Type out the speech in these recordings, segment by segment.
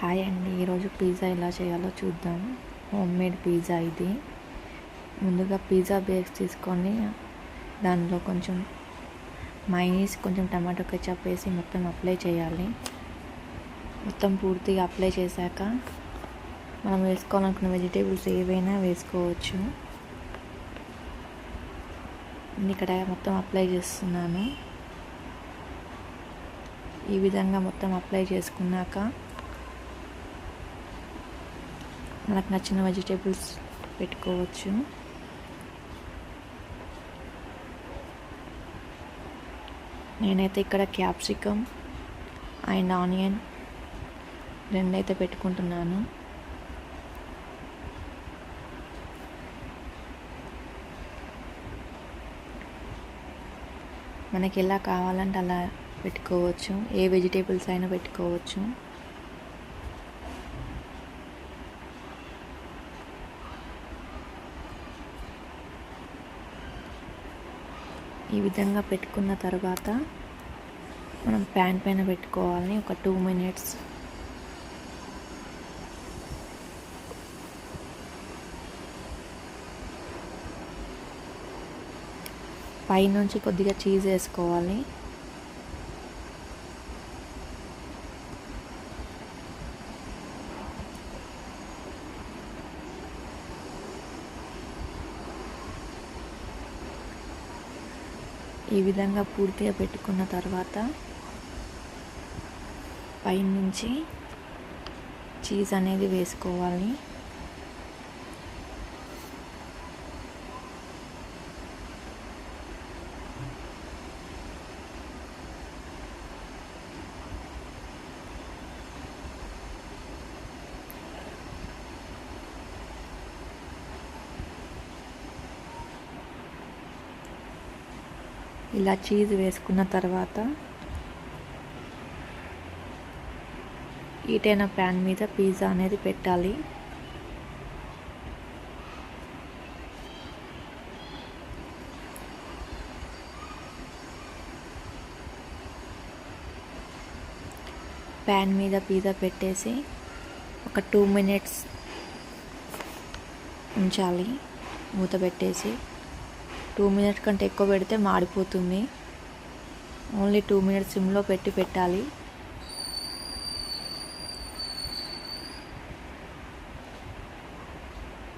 Hi అండి, ఈరోజు pizza ఎలా చేయాలో చూద్దాం. హోమ్ మేడ్ పిజ్జా ఇది. ముందుగా పిజ్జా బేస్ తీసుకొని దానిలో కొంచెం మైనీస్, కొంచెం టమాటో కెచప్ వేసి మొత్తం అప్లై చేయాలి. మొత్తం పూర్తిగా అప్లై చేశాక మనం వేసుకోవాలనుకున్న వెజిటేబుల్స్ ఏవైనా వేసుకోవచ్చు. ఇక్కడ మొత్తం అప్లై చేస్తున్నాను. ఈ విధంగా మొత్తం అప్లై చేసుకున్నాక మనకు నచ్చిన వెజిటేబుల్స్ పెట్టుకోవచ్చు. నేనైతే ఇక్కడ క్యాప్సికమ్ అండ్ ఆనియన్ రెండైతే పెట్టుకుంటున్నాను. మనకి ఎలా కావాలంటే అలా పెట్టుకోవచ్చు. ఏ వెజిటేబుల్స్ అయినా పెట్టుకోవచ్చు. ఈ విధంగా పెట్టుకున్న తర్వాత మనం ప్యాన్ పైన పెట్టుకోవాలి. ఒక 2 minutes. పైనుంచి కొద్దిగా చీజ్ వేసుకోవాలి. ఈ విధంగా పూర్తిగా పెట్టుకున్న తర్వాత పైనుంచి చీజ్ అనేది వేసుకోవాలి. ఇలా చీజ్ వేసుకున్న తర్వాత హీటైన ప్యాన్ మీద పిజ్జా అనేది పెట్టాలి. ప్యాన్ మీద పిజ్జా పెట్టేసి ఒక 2 minutes ఉంచాలి. మూత పెట్టేసి 2 minutes కంటే ఎక్కువ పెడితే మాడిపోతుంది. ఓన్లీ 2 minutes సిమ్లో పెట్టాలి.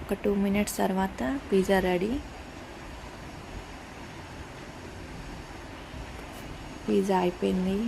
ఒక 2 minutes తర్వాత పిజ్జా రెడీ. పిజ్జా అయిపోయింది.